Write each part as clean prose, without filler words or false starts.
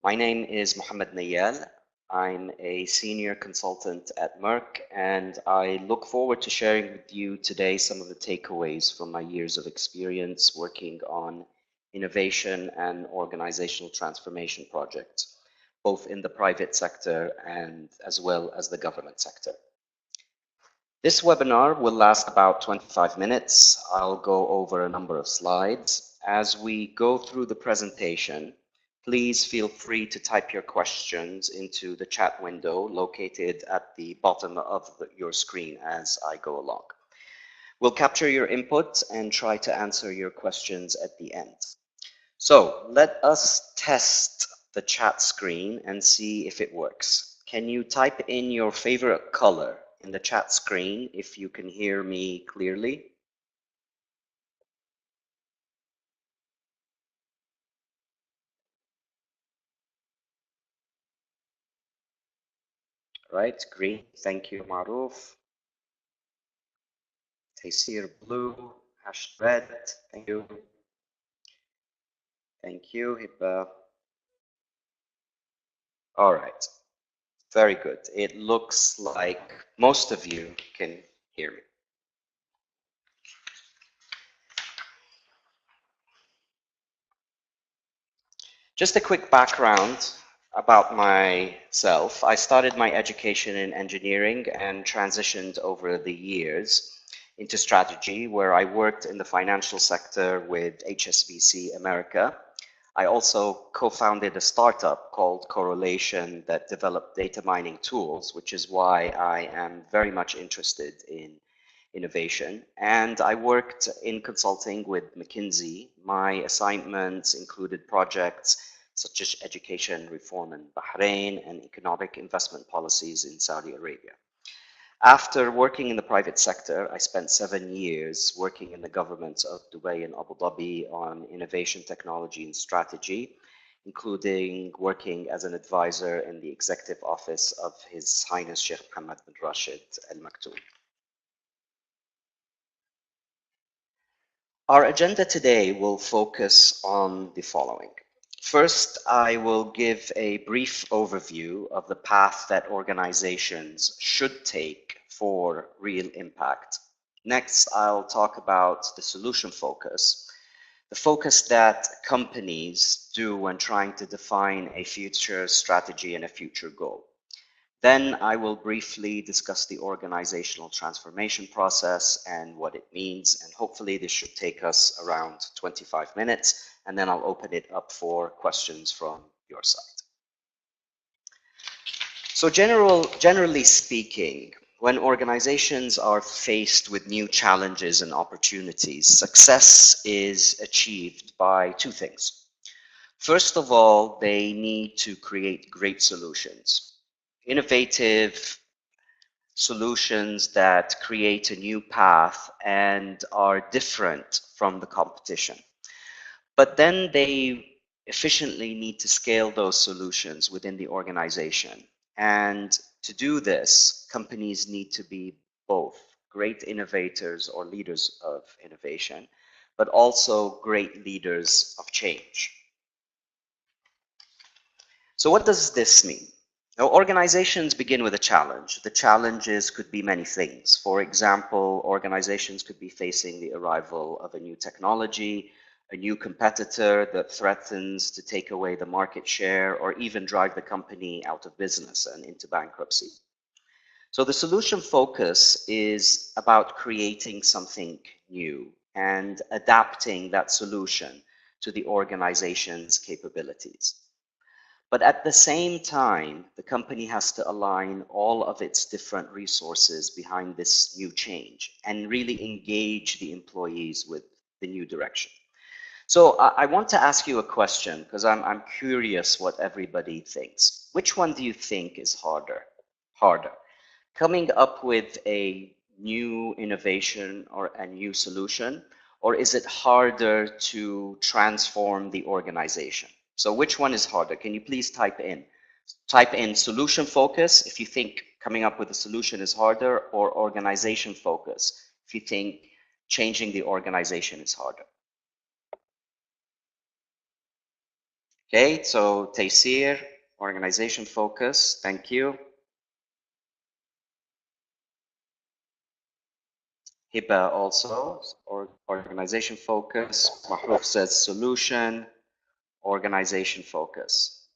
My name is Mohammed Nayal. I'm a senior consultant at Meirc, and I look forward to sharing with you today some of the takeaways from my years of experience working on innovation and organizational transformation projects, both in the private sector and as well as the government sector. This webinar will last about 25 minutes. I'll go over a number of slides. As we go through the presentation, please feel free to type your questions into the chat window located at the bottom of your screen as I go along. We'll capture your input and try to answer your questions at the end. So let us test the chat screen and see if it works. Can you type in your favorite color in the chat screen if you can hear me clearly? Right, green. Thank you, Maruf. Taysir, blue. Hash red. Thank you. Thank you, Hibba. All right. Very good. It looks like most of you can hear me. Just a quick background about myself. I started my education in engineering and transitioned over the years into strategy, where I worked in the financial sector with HSBC America. I also co-founded a startup called Correlation that developed data mining tools, which is why I am very much interested in innovation. And I worked in consulting with McKinsey. My assignments included projects such as education reform in Bahrain and economic investment policies in Saudi Arabia. After working in the private sector, I spent 7 years working in the governments of Dubai and Abu Dhabi on innovation, technology, and strategy, including working as an advisor in the executive office of His Highness Sheikh Mohammed bin Rashid Al Maktoum. Our agenda today will focus on the following. First, I will give a brief overview of the path that organizations should take for real impact. Next, I'll talk about the solution focus, the focus that companies do when trying to define a future strategy and a future goal. Then I will briefly discuss the organizational transformation process and what it means, and hopefully this should take us around 25 minutes, and then I'll open it up for questions from your side. So generally speaking, when organizations are faced with new challenges and opportunities, success is achieved by two things. First of all, they need to create great solutions. Innovative solutions that create a new path and are different from the competition. But then they efficiently need to scale those solutions within the organization. And to do this, companies need to be both great innovators or leaders of innovation, but also great leaders of change. So what does this mean? Now, organizations begin with a challenge. The challenges could be many things. For example, organizations could be facing the arrival of a new technology, a new competitor that threatens to take away the market share or even drive the company out of business and into bankruptcy. So the solution focus is about creating something new and adapting that solution to the organization's capabilities. But at the same time, the company has to align all of its different resources behind this new change and really engage the employees with the new direction. So I want to ask you a question because I'm curious what everybody thinks. Which one do you think is harder? Coming up with a new innovation or a new solution, or is it harder to transform the organization? So which one is harder? Can you please type in solution focus if you think coming up with a solution is harder, or organization focus if you think changing the organization is harder. Okay, so Taysir, organization focus, thank you. Hiba also, organization focus. Mahruf says solution, organization focus.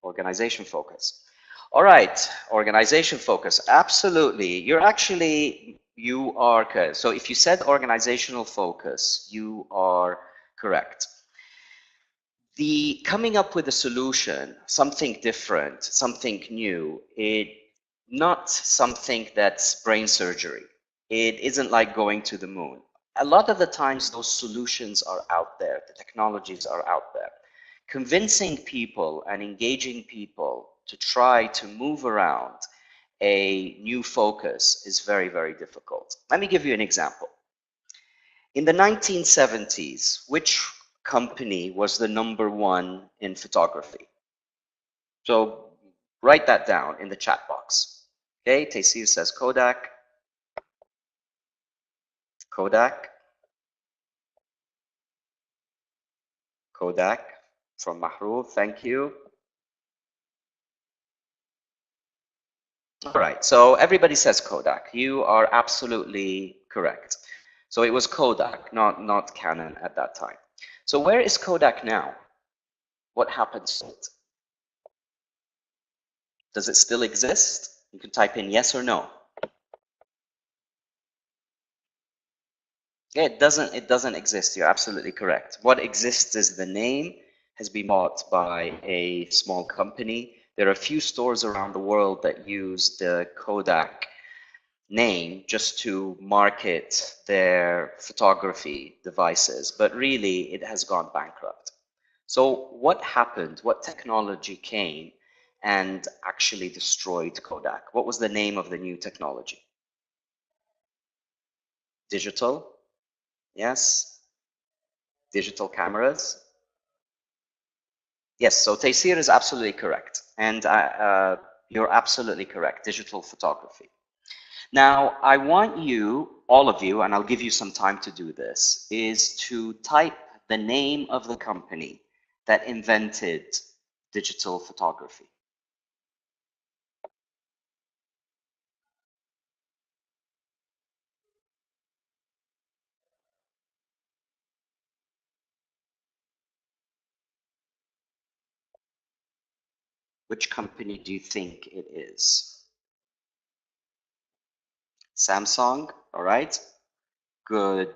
Organization focus. All right, organization focus. Absolutely. You are correct. So if you said organizational focus, you are correct. The coming up with a solution, something different, something new, not something that's brain surgery. It isn't like going to the moon. A lot of the times those solutions are out there, the technologies are out there. Convincing people and engaging people to try to move around a new focus is very, very difficult. Let me give you an example. In the 1970s, which company was the #1 in photography? So write that down in the chat box. Okay, Taysir says Kodak. Kodak. Kodak from Mahruf, thank you. All right, so everybody says Kodak. You are absolutely correct. So it was Kodak, not Canon at that time. So where is Kodak now? What happens to it? Does it still exist? You can type in yes or no. Yeah, it doesn't exist. You're absolutely correct. What exists is the name has been bought by a small company. There are a few stores around the world that use the Kodak name just to market their photography devices, but really it has gone bankrupt. So what happened? What technology came and actually destroyed Kodak? What was the name of the new technology? Digital? Yes. Digital cameras? Yes, so Taysir is absolutely correct. And you're absolutely correct, digital photography. Now, I want you, all of you, and I'll give you some time to do this, is to type the name of the company that invented digital photography. Which company do you think it is? Samsung, all right. Good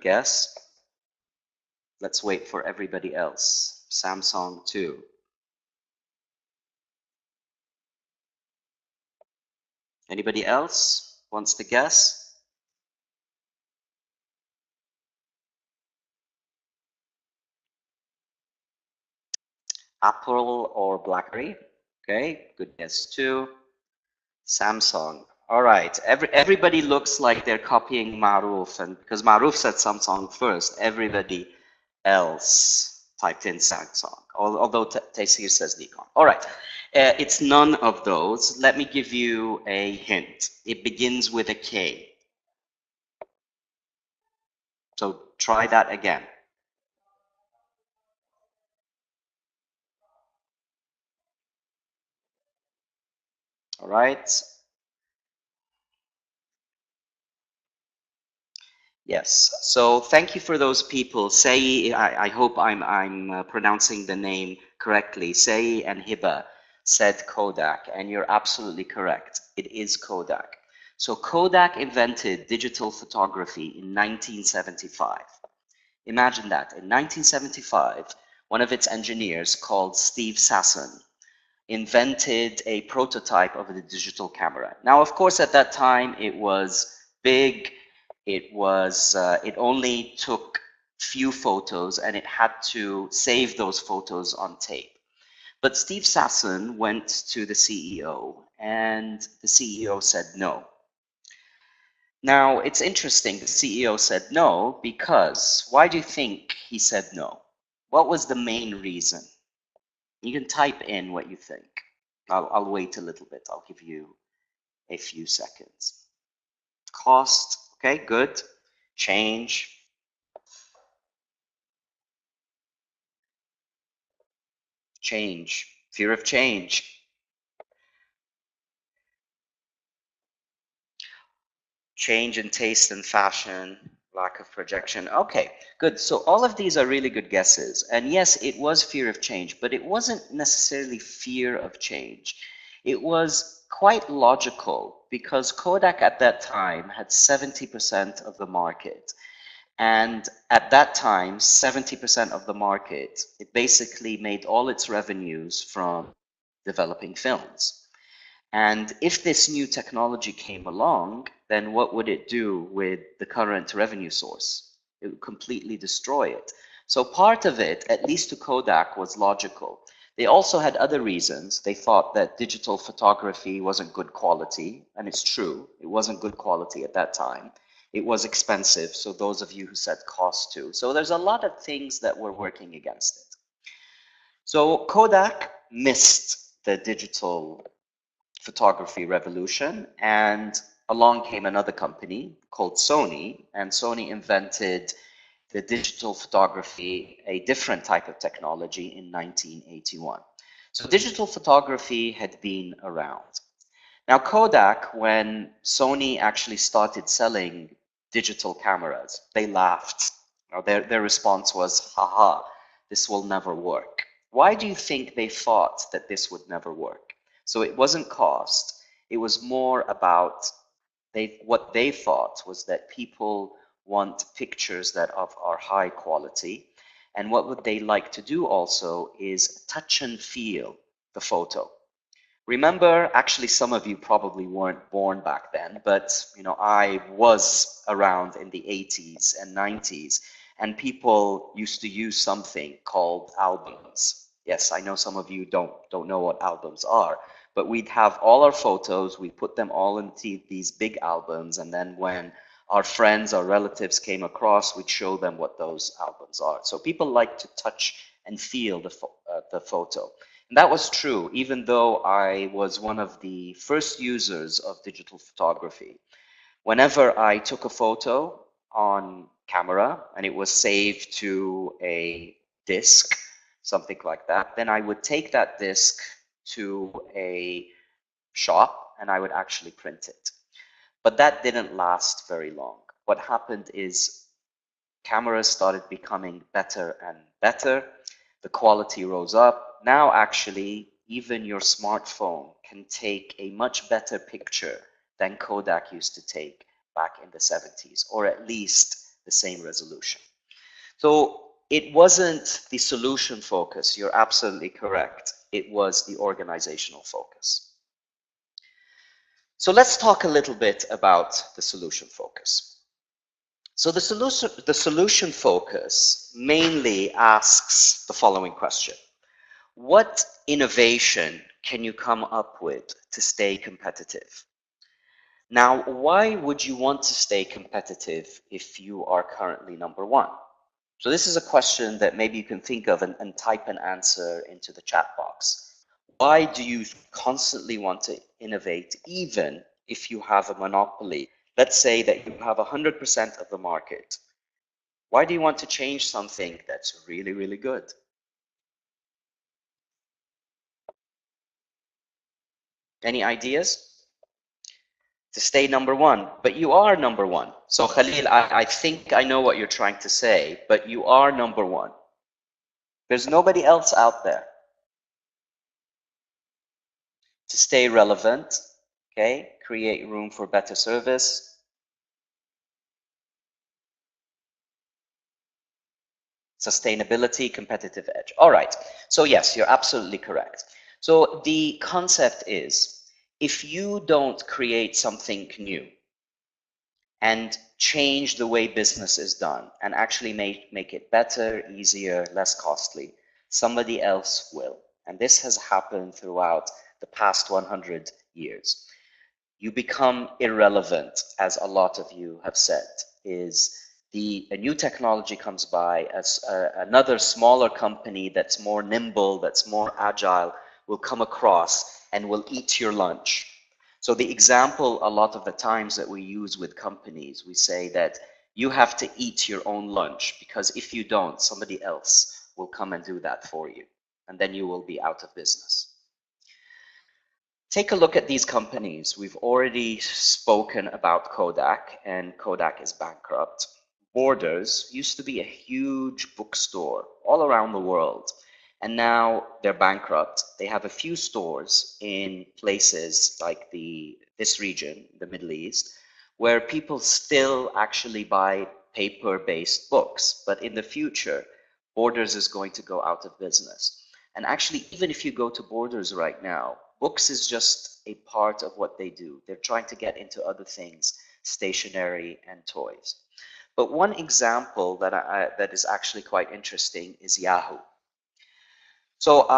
guess. Let's wait for everybody else. Samsung too. Anybody else wants to guess? Apple or BlackBerry? Okay, good guess too. Samsung. All right. Everybody looks like they're copying Maruf, and because Maruf said Samsung first, everybody else typed in Samsung. Although Taysir says Nikon. All right. It's none of those. Let me give you a hint. It begins with a K. So try that again. All right. Yes. So thank you for those people. Say, I hope I'm pronouncing the name correctly. Say and Hiba said Kodak, and you're absolutely correct. It is Kodak. So Kodak invented digital photography in 1975. Imagine that. In 1975, one of its engineers called Steve Sasson invented a prototype of the digital camera. Now, of course, at that time, it was big. It only took few photos and it had to save those photos on tape. But Steve Sasson went to the CEO and the CEO said no. Now, it's interesting, the CEO said no because why do you think he said no? What was the main reason? You can type in what you think. I'll wait a little bit. I'll give you a few seconds. Cost, okay, good. Change. Change. Fear of change. Change in taste and fashion, lack of projection. Okay, good. So all of these are really good guesses. And yes, it was fear of change, but it wasn't necessarily fear of change. It was quite logical because Kodak at that time had 70% of the market. And at that time, 70% of the market, it basically made all its revenues from developing films. And if this new technology came along, then what would it do with the current revenue source? It would completely destroy it. So part of it, at least to Kodak, was logical. They also had other reasons. They thought that digital photography wasn't good quality, and it's true, it wasn't good quality at that time. It was expensive, so those of you who said cost too. So there's a lot of things that were working against it. So Kodak missed the digital photography revolution, and along came another company called Sony, and Sony invented the digital photography, a different type of technology, in 1981. So digital photography had been around. Now Kodak, when Sony actually started selling digital cameras, they laughed. Their response was, haha, this will never work. Why do you think they thought that this would never work? So it wasn't cost, it was more about what they thought was that people want pictures that are high quality. And what would they like to do also is touch and feel the photo. Remember, actually, some of you probably weren't born back then, but I was around in the 80s and 90s, and people used to use something called albums. Yes, I know some of you don't know what albums are, but we'd have all our photos, we'd put them all into these big albums, and then when our friends or relatives came across, we'd show them what those albums are. So people like to touch and feel the photo. And that was true, even though I was one of the first users of digital photography. Whenever I took a photo on camera and it was saved to a disk, something like that, then I would take that disk to a shop and I would actually print it. But that didn't last very long. What happened is cameras started becoming better and better. The quality rose up. Now, actually, even your smartphone can take a much better picture than Kodak used to take back in the 70s, or at least the same resolution. So it wasn't the solution focus. You're absolutely correct. It was the organizational focus. So let's talk a little bit about the solution focus. So the solution focus mainly asks the following question. What innovation can you come up with to stay competitive? Now, why would you want to stay competitive if you are currently number one? So this is a question that maybe you can think of and type an answer into the chat box. Why do you constantly want to innovate even if you have a monopoly? Let's say that you have 100% of the market. Why do you want to change something that's really, really good? Any ideas? To stay number one, but you are number one. So Khalil, I think I know what you're trying to say, but you are number one. There's nobody else out there. To stay relevant, okay, create room for better service. Sustainability, competitive edge. All right, so yes, you're absolutely correct. So the concept is, if you don't create something new and change the way business is done and actually make it better, easier, less costly, somebody else will. And this has happened throughout the past 100 years. You become irrelevant, as a lot of you have said, is a new technology comes by, as another smaller company that's more nimble, that's more agile, will come across and will eat your lunch. So the example a lot of the times that we use with companies, we say that you have to eat your own lunch, because if you don't, somebody else will come and do that for you. and then you will be out of business. Take a look at these companies. We've already spoken about Kodak, and Kodak is bankrupt. Borders used to be a huge bookstore all around the world, and now they're bankrupt. They have a few stores in places like this region, the Middle East, where people still actually buy paper-based books. But in the future, Borders is going to go out of business. And actually, even if you go to Borders right now, books is just a part of what they do. They're trying to get into other things, stationery and toys. But one example that is actually quite interesting is Yahoo. So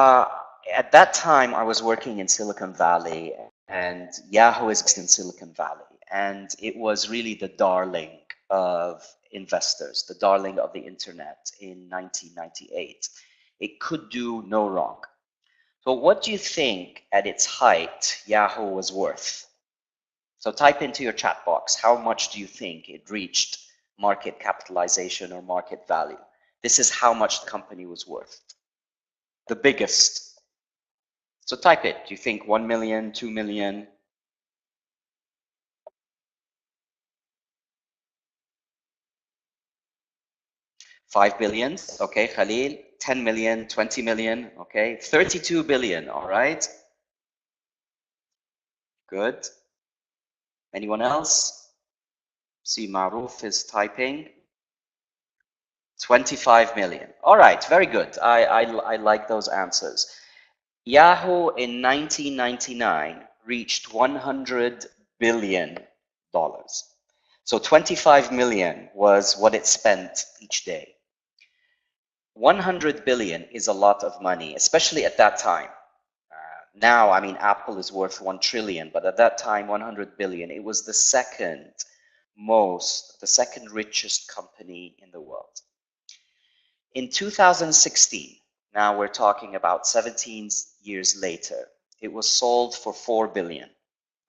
at that time, I was working in Silicon Valley, and Yahoo is in Silicon Valley, and it was really the darling of investors, the darling of the internet in 1998. It could do no wrong. So what do you think at its height Yahoo was worth? So type into your chat box, how much do you think it reached market capitalization or market value? This is how much the company was worth. The biggest. So type it. Do you think 1 million, 2 million? 5 billion, okay, Khalil. 10 million, 20 million, okay. 32 billion, all right. Good. Anyone else? See, Maruf is typing. 25 million. All right, very good. I like those answers. Yahoo in 1999 reached $100 billion. So 25 million was what it spent each day. 100 billion is a lot of money, especially at that time. Now, I mean, Apple is worth 1 trillion, but at that time, 100 billion, it was the second richest company in the world. In 2016, now we're talking about 17 years later, it was sold for 4 billion.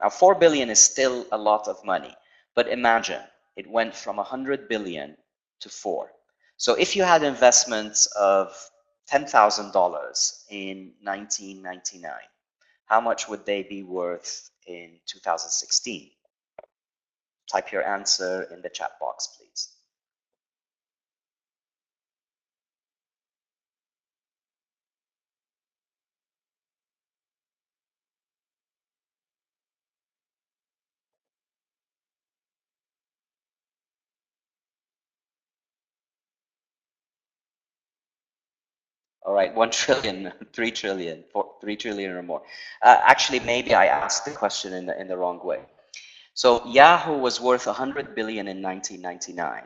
Now, 4 billion is still a lot of money, but imagine it went from 100 billion to 4. So if you had investments of $10,000 in 1999, how much would they be worth in 2016? Type your answer in the chat box, please. All right, 1 trillion, 3 trillion, 3 trillion or more. Actually, maybe I asked the question in the wrong way. So Yahoo was worth 100 billion in 1999,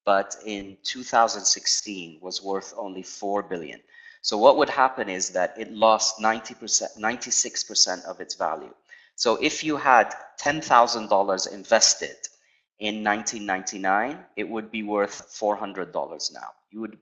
but in 2016 was worth only 4 billion. So what would happen is that it lost 90%, 96% of its value. So if you had $10,000 invested in 1999, it would be worth $400 now. You would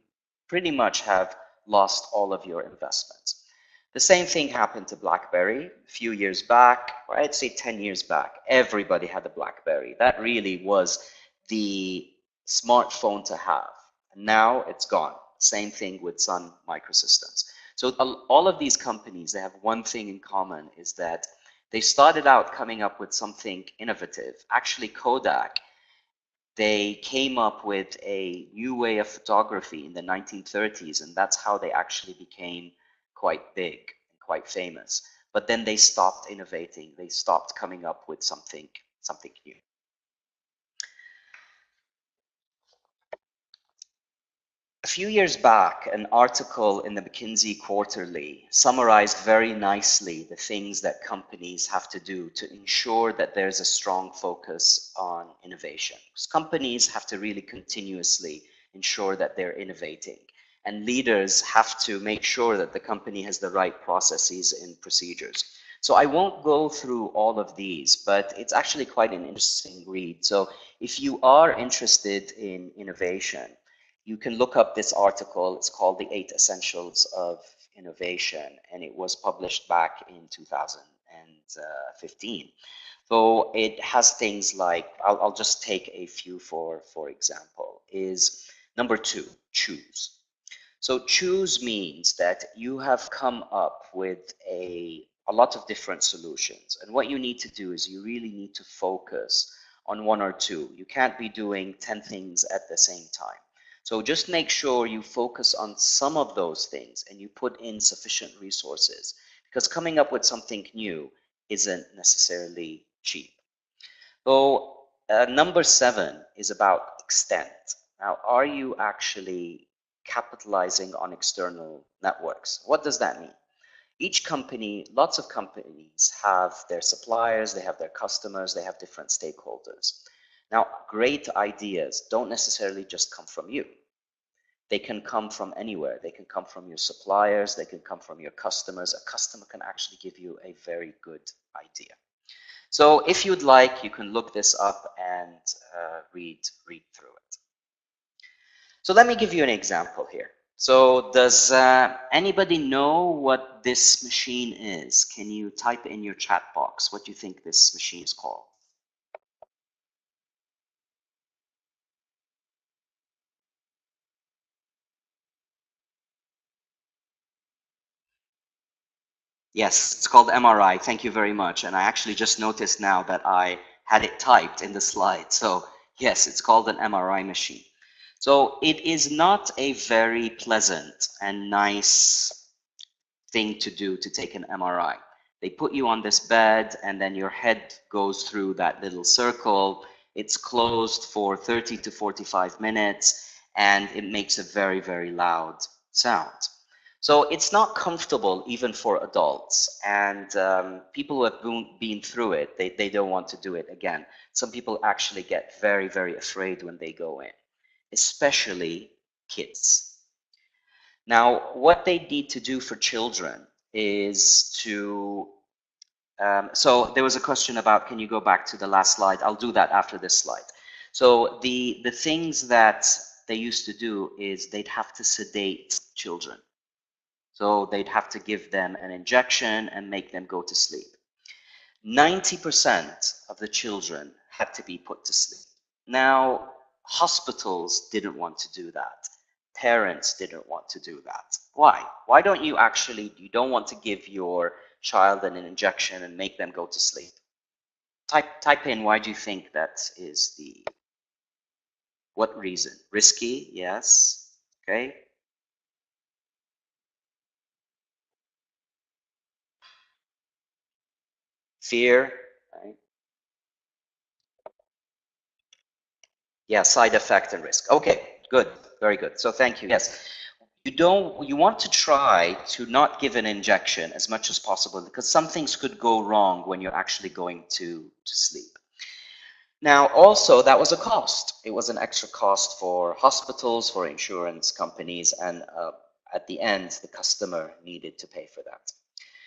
pretty much have lost all of your investments. The same thing happened to BlackBerry a few years back, or I'd say 10 years back. Everybody had a BlackBerry. That really was the smartphone to have. And now it's gone. Same thing with Sun Microsystems. So all of these companies, they have one thing in common, is that they started out coming up with something innovative. Actually, Kodak, they came up with a new way of photography in the 1930s, and that's how they actually became quite big and quite famous. But then they stopped innovating. They stopped coming up with something new. A few years back, an article in the McKinsey Quarterly summarized very nicely the things that companies have to do to ensure that there's a strong focus on innovation. Because companies have to really continuously ensure that they're innovating, and leaders have to make sure that the company has the right processes and procedures. So I won't go through all of these, but it's actually quite an interesting read. So if you are interested in innovation, you can look up this article. It's called The 8 Essentials of Innovation, and it was published back in 2015. So it has things like, I'll just take a few for example, is number 2, choose. So choose means that you have come up with a lot of different solutions. And what you need to do is you really need to focus on one or two. You can't be doing 10 things at the same time. So just make sure you focus on some of those things and you put in sufficient resources, because coming up with something new isn't necessarily cheap. So number 7 is about extent. Now, are you actually capitalizing on external networks? What does that mean? Each company, lots of companies have their suppliers, they have their customers, they have different stakeholders. Now, great ideas don't necessarily just come from you. They can come from anywhere. They can come from your suppliers, they can come from your customers. A customer can actually give you a very good idea. So if you'd like, you can look this up and read through it. So let me give you an example here. So does anybody know what this machine is? Can you type in your chat box what you think this machine is called? Yes, it's called MRI. Thank you very much. And I actually just noticed now that I had it typed in the slide. So yes, it's called an MRI machine. So it is not a very pleasant and nice thing to do to take an MRI. They put you on this bed and then your head goes through that little circle. It's closed for 30 to 45 minutes and it makes a very, very loud sound. So it's not comfortable even for adults, and people who have been through it, they don't want to do it again. Some people actually get very, very afraid when they go in, especially kids. Now, what they need to do for children is to, so there was a question about, can you go back to the last slide? I'll do that after this slide. So the things that they used to do is they'd have to sedate children. So they'd have to give them an injection and make them go to sleep. 90% of the children had to be put to sleep. Now, hospitals didn't want to do that. Parents didn't want to do that. Why? Why don't you actually, you don't want to give your child an injection and make them go to sleep? Type in, why do you think that is the, what reason? Risky, yes, okay. Fear, right? Yeah, side effect and risk. Okay, good, very good. So thank you. Yes, you want to try to not give an injection as much as possible, because some things could go wrong when you're actually going to sleep. Now, also, that was a cost. It was an extra cost for hospitals, for insurance companies, and at the end, the customer needed to pay for that.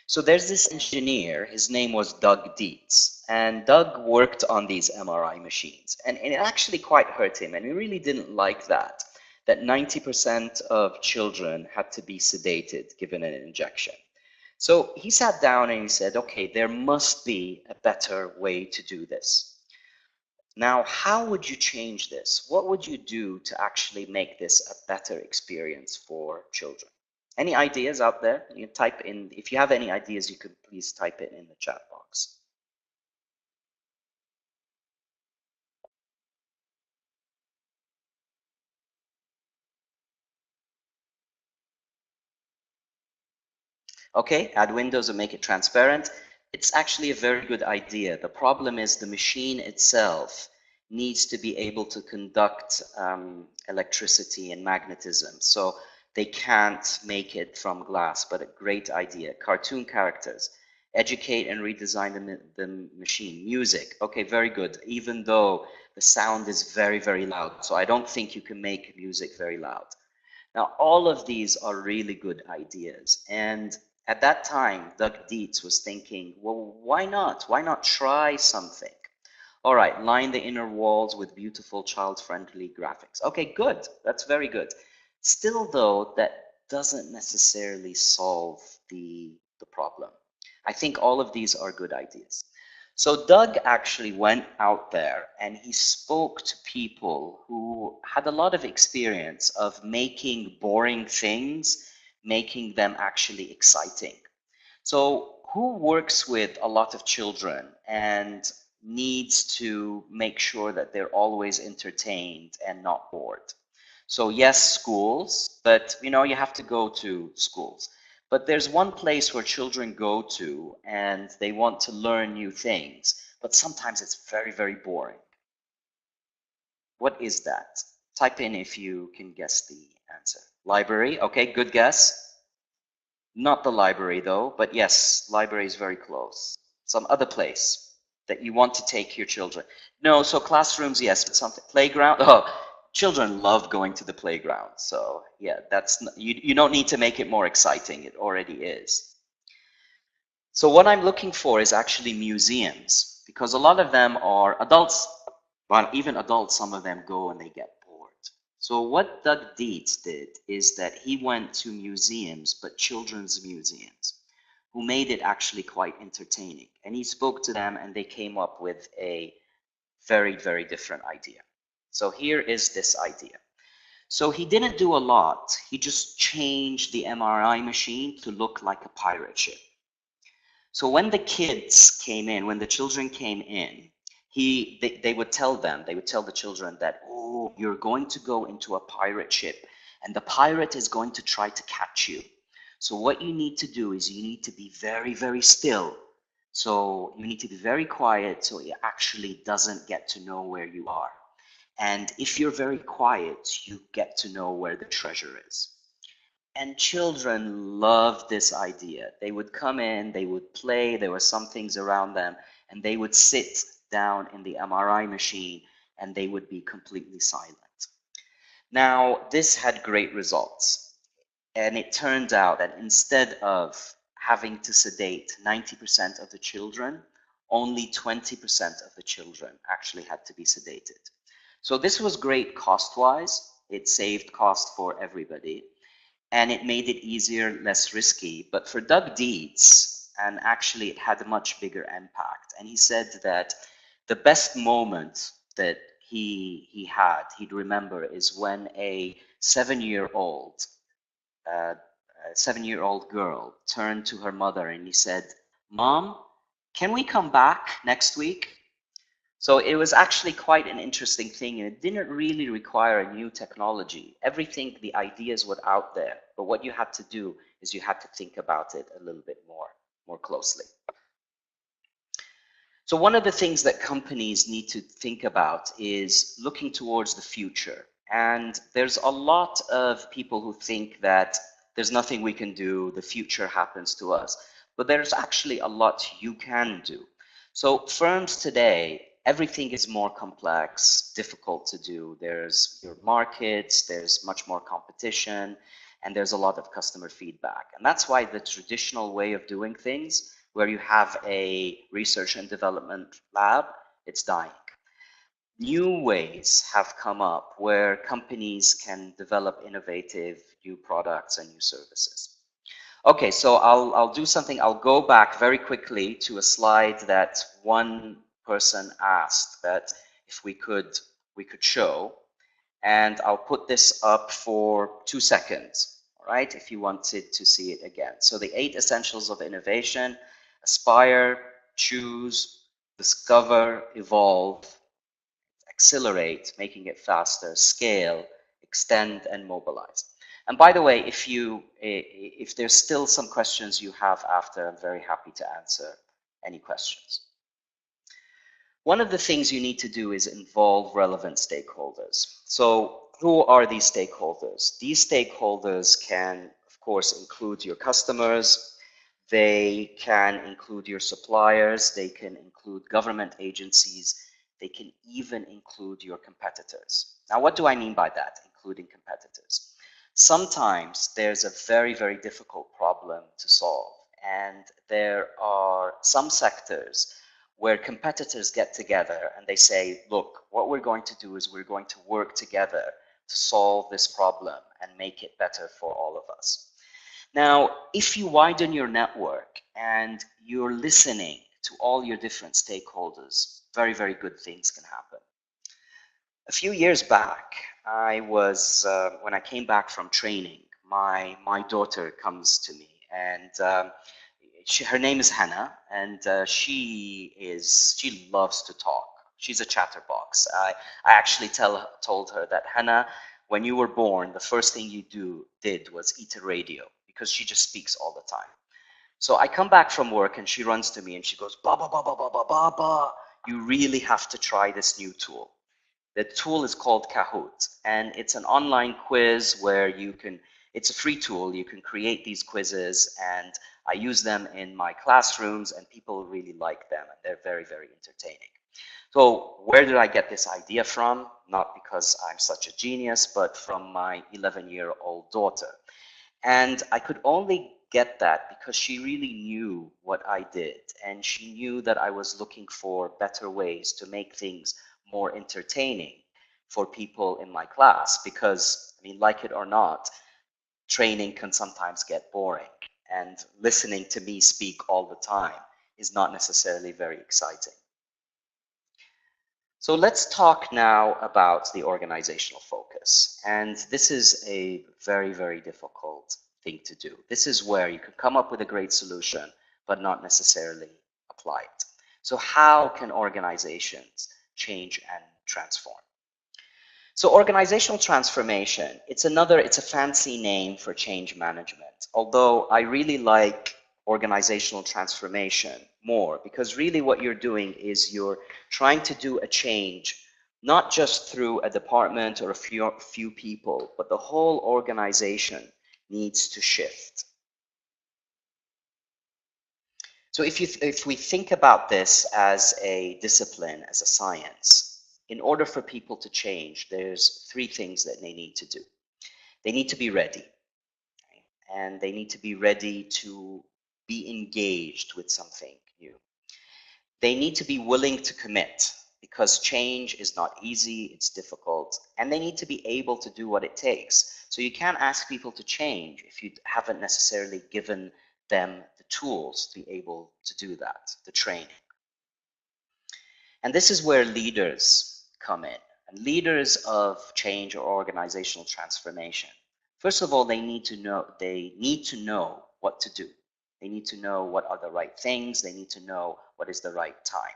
So there's this engineer, his name was Doug Dietz, and Doug worked on these MRI machines, and it actually quite hurt him, and he really didn't like that 90% of children had to be sedated, given an injection. So he sat down and he said, okay, there must be a better way to do this. Now, how would you change this? What would you do to actually make this a better experience for children? Any ideas out there? You can type in, if you have any ideas, you could please type it in the chat box. Okay, add windows and make it transparent. It's actually a very good idea. The problem is the machine itself needs to be able to conduct electricity and magnetism. So they can't make it from glass, but a great idea. Cartoon characters, educate and redesign the machine. Music, okay, very good, even though the sound is very, very loud. So I don't think you can make music very loud. Now, all of these are really good ideas. And at that time, Doug Dietz was thinking, well, why not? Why not try something? All right, line the inner walls with beautiful child-friendly graphics. Okay, good. That's very good. Still, though, that doesn't necessarily solve the problem. I think all of these are good ideas. So Doug actually went out there and he spoke to people who had a lot of experience of making boring things, making them actually exciting. So who works with a lot of children and needs to make sure that they're always entertained and not bored? So yes, schools, but you have to go to schools. But there's one place where children go to and they want to learn new things, but sometimes it's very, very boring. What is that? Type in if you can guess the answer. Library, okay, good guess. Not the library though, but yes, library is very close. Some other place that you want to take your children. No, so classrooms, yes, but something, playground, oh, children love going to the playground. So yeah, you don't need to make it more exciting, it already is. So what I'm looking for is actually museums, because a lot of them are adults, well, even adults, some of them go and they get bored. So what Doug Dietz did is that he went to museums, but children's museums, who made it actually quite entertaining. And he spoke to them and they came up with a very, very different idea. So here is this idea. So he didn't do a lot. He just changed the MRI machine to look like a pirate ship. So when the kids came in, when the children came in, they would tell the children that, oh, you're going to go into a pirate ship and the pirate is going to try to catch you. So what you need to do is you need to be very, very still. So you need to be very quiet so it actually doesn't get to know where you are. And if you're very quiet, you get to know where the treasure is. And children loved this idea. They would come in, they would play, there were some things around them, and they would sit down in the MRI machine and they would be completely silent. Now, this had great results. And it turned out that instead of having to sedate 90% of the children, only 20% of the children actually had to be sedated. So this was great cost-wise. It saved cost for everybody. And it made it easier, less risky. But for Doug Dietz, and actually it had a much bigger impact. And he said that the best moment that he'd remember is when a 7-year-old girl turned to her mother and he said, "Mom, can we come back next week?" So it was actually quite an interesting thing, and it didn't really require a new technology. Everything, the ideas were out there, but what you had to do is you had to think about it a little bit more closely. So one of the things that companies need to think about is looking towards the future. And there's a lot of people who think that there's nothing we can do, the future happens to us. But there's actually a lot you can do. So firms today, everything is more complex, difficult to do. There's your markets, there's much more competition, and there's a lot of customer feedback. And that's why the traditional way of doing things, where you have a research and development lab, it's dying. New ways have come up where companies can develop innovative new products and new services. Okay, so I'll do something. I'll go back very quickly to a slide that one person asked that if we could show, and I'll put this up for 2 seconds, all right, if you wanted to see it again. So the 8 essentials of innovation: aspire, choose, discover, evolve, accelerate, making it faster, scale, extend, and mobilize. And by the way, if there's still some questions you have after, I'm very happy to answer any questions. One of the things you need to do is involve relevant stakeholders. So who are these stakeholders? These stakeholders can, of course, include your customers. They can include your suppliers. They can include government agencies. They can even include your competitors. Now, what do I mean by that, including competitors? Sometimes there's a very, very difficult problem to solve. And there are some sectors where competitors get together and they say, look, what we're going to do is we're going to work together to solve this problem and make it better for all of us. Now, if you widen your network and you're listening to all your different stakeholders, very, very good things can happen. A few years back, when I came back from training, my daughter comes to me, and her name is Hannah, and she loves to talk. She's a chatterbox. I actually told her that, Hannah, when you were born, the first thing you did was eat a radio, because she just speaks all the time. So I come back from work and she runs to me and she goes, Baba, Baba, Baba, Baba, you really have to try this new tool. The tool is called Kahoot, and it's an online quiz where it's a free tool. You can create these quizzes, and I use them in my classrooms, and people really like them, and they're very, very entertaining. So where did I get this idea from? Not because I'm such a genius, but from my 11-year-old daughter. And I could only get that because she really knew what I did, and she knew that I was looking for better ways to make things more entertaining for people in my class, because, I mean, like it or not, training can sometimes get boring, and listening to me speak all the time is not necessarily very exciting. So let's talk now about the organizational focus. And this is a very, very difficult thing to do. This is where you can come up with a great solution, but not necessarily apply it. So how can organizations change and transform? So organizational transformation, it's a fancy name for change management, although I really like organizational transformation more, because really what you're doing is you're trying to do a change, not just through a department or a few people, but the whole organization needs to shift. So if we think about this as a discipline, as a science, in order for people to change, there's three things that they need to do. They need to be ready, okay? And they need to be ready to be engaged with something new. They need to be willing to commit, because change is not easy, it's difficult, and they need to be able to do what it takes. So you can't ask people to change if you haven't necessarily given them the tools to be able to do that, the training. And this is where leaders come in, and leaders of change or organizational transformation. First of all, they need to know what to do. They need to know what are the right things. They need to know what is the right time.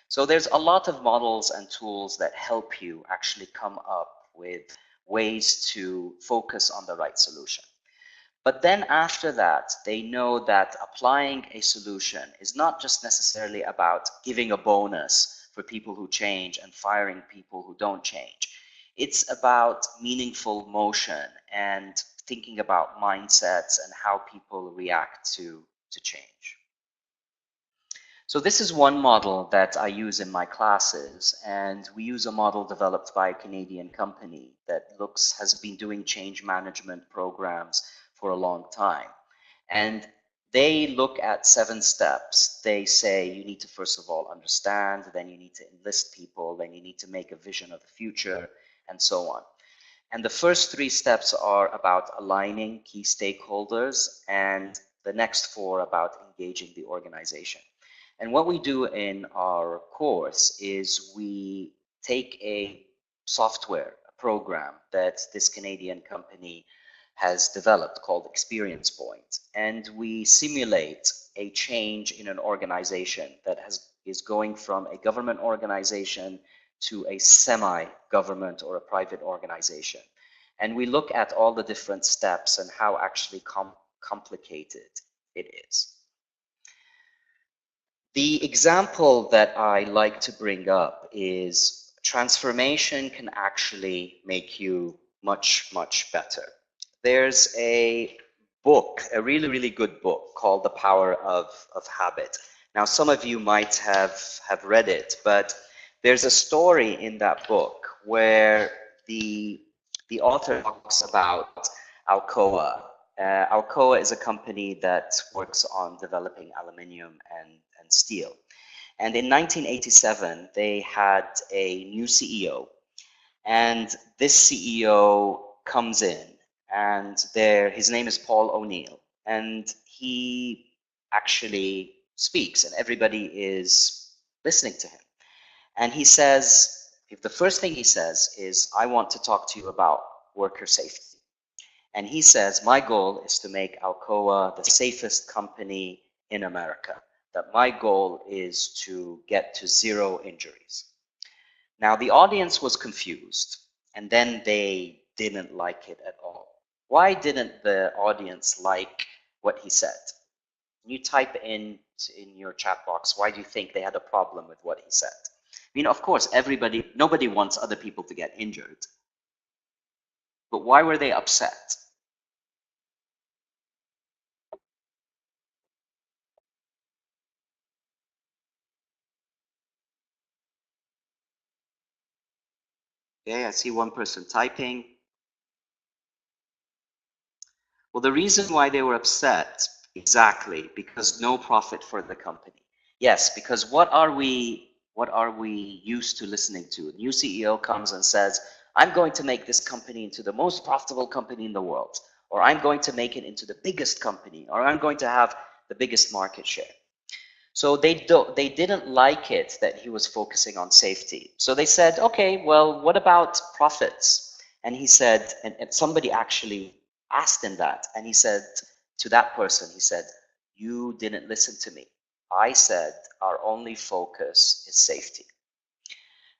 So there's a lot of models and tools that help you actually come up with ways to focus on the right solution. But then after that, they know that applying a solution is not just necessarily about giving a bonus for people who change and firing people who don't change. It's about meaningful motion and thinking about mindsets and how people react to change. So this is one model that I use in my classes, and we use a model developed by a Canadian company that has been doing change management programs for a long time. And they look at 7 steps. They say you need to first of all understand, then you need to enlist people, then you need to make a vision of the future, and so on. And the first 3 steps are about aligning key stakeholders, and the next 4 about engaging the organization. And what we do in our course is we take a software, a program that this Canadian company has developed called Experience Point, and we simulate a change in an organization that is going from a government organization to a semi-government or a private organization. And we look at all the different steps and how actually complicated it is. The example that I like to bring up is transformation can actually make you much, much better. There's a book, a really, really good book called The Power of Habit. Now, some of you might have read it, but there's a story in that book where the author talks about Alcoa. Alcoa is a company that works on developing aluminium and steel. And in 1987, they had a new CEO. And this CEO comes in, and his name is Paul O'Neill. And he actually speaks and everybody is listening to him. And he says, if the first thing he says is, I want to talk to you about worker safety. And he says, my goal is to make Alcoa the safest company in America. That my goal is to get to 0 injuries. Now the audience was confused, and then they didn't like it at all. Why didn't the audience like what he said? Can you type in your chat box, why do you think they had a problem with what he said? I mean, of course, nobody wants other people to get injured. But why were they upset? Okay, I see one person typing. Well, the reason why they were upset, exactly, because no profit for the company. Yes, because what are we used to listening to? A new CEO comes and says, I'm going to make this company into the most profitable company in the world, or I'm going to make it into the biggest company, or I'm going to have the biggest market share. So they didn't like it that he was focusing on safety. So they said, okay, well, what about profits? And he said, and somebody actually asked him that, and he said to that person, he said, you didn't listen to me. I said our only focus is safety.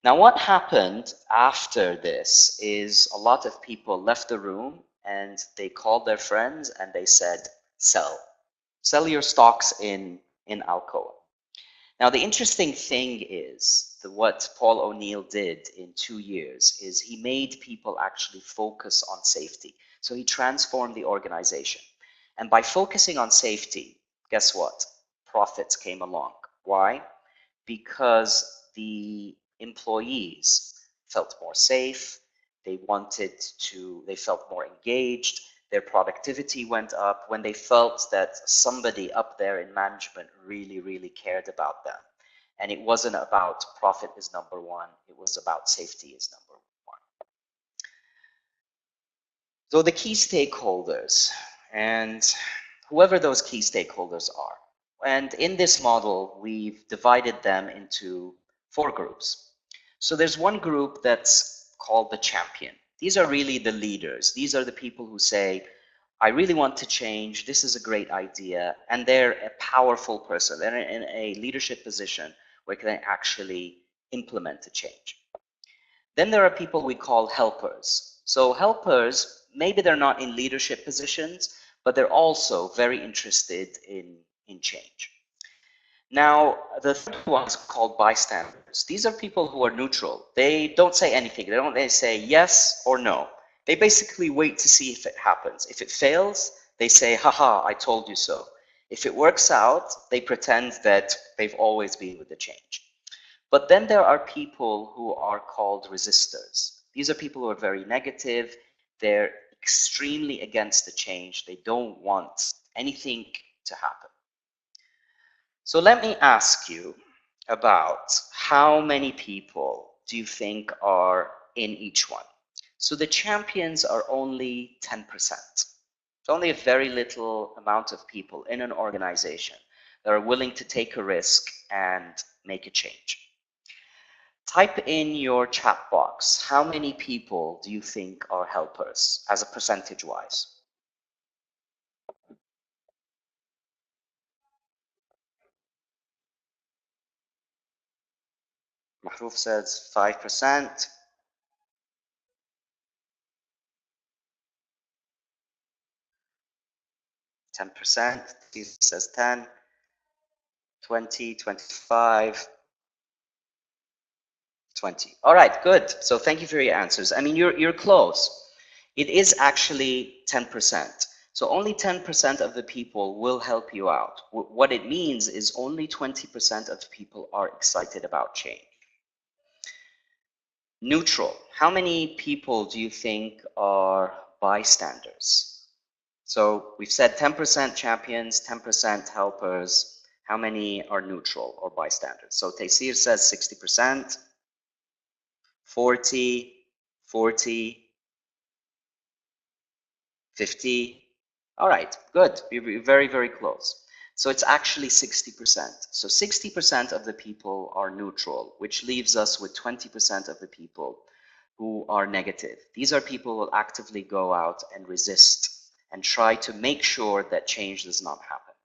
Now what happened after this is a lot of people left the room and they called their friends and they said, sell your stocks in Alcoa. Now the interesting thing is that what Paul O'Neill did in 2 years is he made people actually focus on safety. So he transformed the organization. And by focusing on safety, guess what? Profits came along. Why? Because the employees felt more safe, they felt more engaged, their productivity went up when they felt that somebody up there in management really, really cared about them. And it wasn't about profit is number one, it was about safety is number one. So the key stakeholders, and whoever those key stakeholders are. And in this model, we've divided them into 4 groups. So there's one group that's called the champion. These are really the leaders. These are the people who say, I really want to change, this is a great idea, and they're a powerful person. They're in a leadership position where they can actually implement a change. Then there are people we call helpers. So helpers, maybe they're not in leadership positions, but they're also very interested in change. Now, the third one is called bystanders. These are people who are neutral. They don't say anything. They say yes or no. They basically wait to see if it happens. If it fails, they say, haha, I told you so. If it works out, they pretend that they've always been with the change. But then there are people who are called resistors. These are people who are very negative. They're extremely against the change. They don't want anything to happen. So let me ask you about how many people do you think are in each one? So the champions are only 10%. It's only a very little amount of people in an organization that are willing to take a risk and make a change. Type in your chat box, how many people do you think are helpers as a percentage-wise? Mahroof says 5%. 10%, Steve says 10, 20, 25, 20. All right, good. So thank you for your answers. I mean, you're close. It is actually 10%. So only 10% of the people will help you out. What it means is only 20% of people are excited about change. Neutral. How many people do you think are bystanders? So we've said 10% champions, 10% helpers. How many are neutral or bystanders? So Taysir says 60%, 40, 40, 50. All right, good. We're very, very close. So it's actually 60%. So 60% of the people are neutral, which leaves us with 20% of the people who are negative. These are people who will actively go out and resist and try to make sure that change does not happen,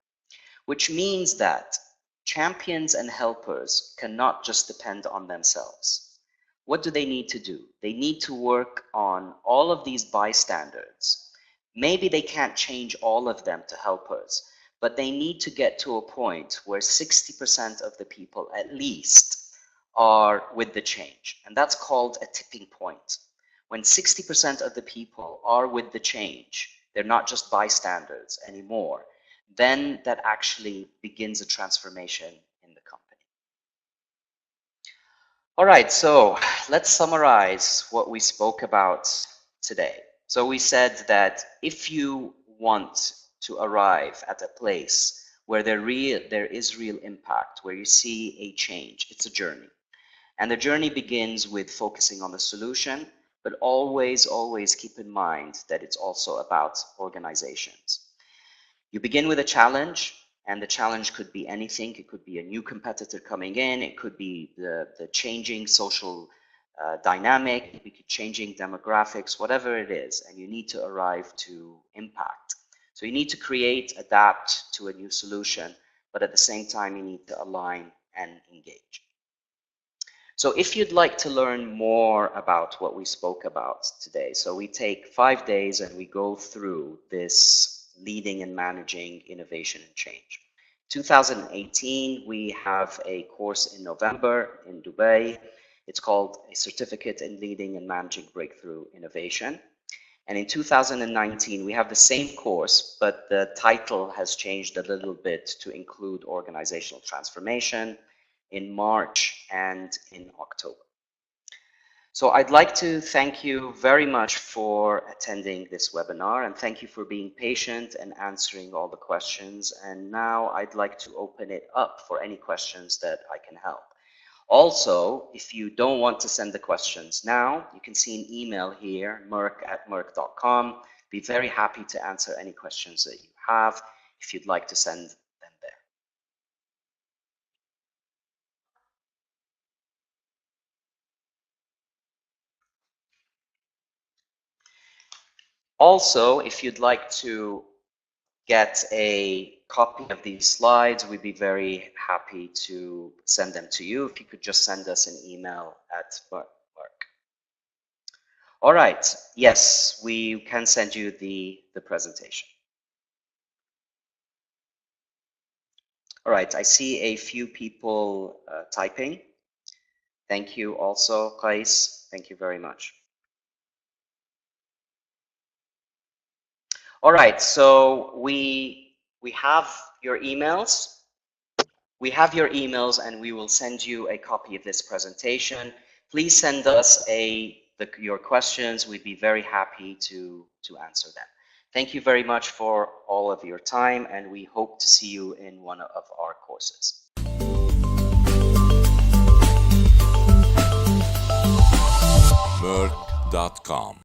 which means that champions and helpers cannot just depend on themselves. What do they need to do? They need to work on all of these bystanders. Maybe they can't change all of them to helpers, but they need to get to a point where 60% of the people at least are with the change. And that's called a tipping point. When 60% of the people are with the change, they're not just bystanders anymore, then that actually begins a transformation in the company. All right, so let's summarize what we spoke about today. So we said that if you want to arrive at a place where there is real impact, where you see a change, it's a journey. And the journey begins with focusing on the solution, but always keep in mind that it's also about organizations. You begin with a challenge, and the challenge could be anything. It could be a new competitor coming in. It could be the changing social dynamic. It could be changing demographics, whatever it is, and you need to arrive to impact. So you need to create, adapt to a new solution, but at the same time, you need to align and engage. So if you'd like to learn more about what we spoke about today, so we take 5 days and we go through this leading and managing innovation and change. 2018, we have a course in November in Dubai. It's called a Certificate in Leading and Managing Breakthrough Innovation. And in 2019, we have the same course, but the title has changed a little bit to include organizational transformation in March and in October. So I'd like to thank you very much for attending this webinar, and thank you for being patient and answering all the questions. And now I'd like to open it up for any questions that I can help. Also, if you don't want to send the questions now, you can see an email here, meirc@meirc.com. Be very happy to answer any questions that you have if you'd like to send them there. Also, if you'd like to get a copy of these slides, we'd be very happy to send them to you. If you could just send us an email at Meirc. All right, yes, we can send you the presentation. All right, I see a few people typing. Thank you also, Qais. Thank you very much. All right, so we have your emails. We have your emails, and we will send you a copy of this presentation. Please send us your questions. We'd be very happy to answer them. Thank you very much for all of your time, and we hope to see you in one of our courses. Meirc.com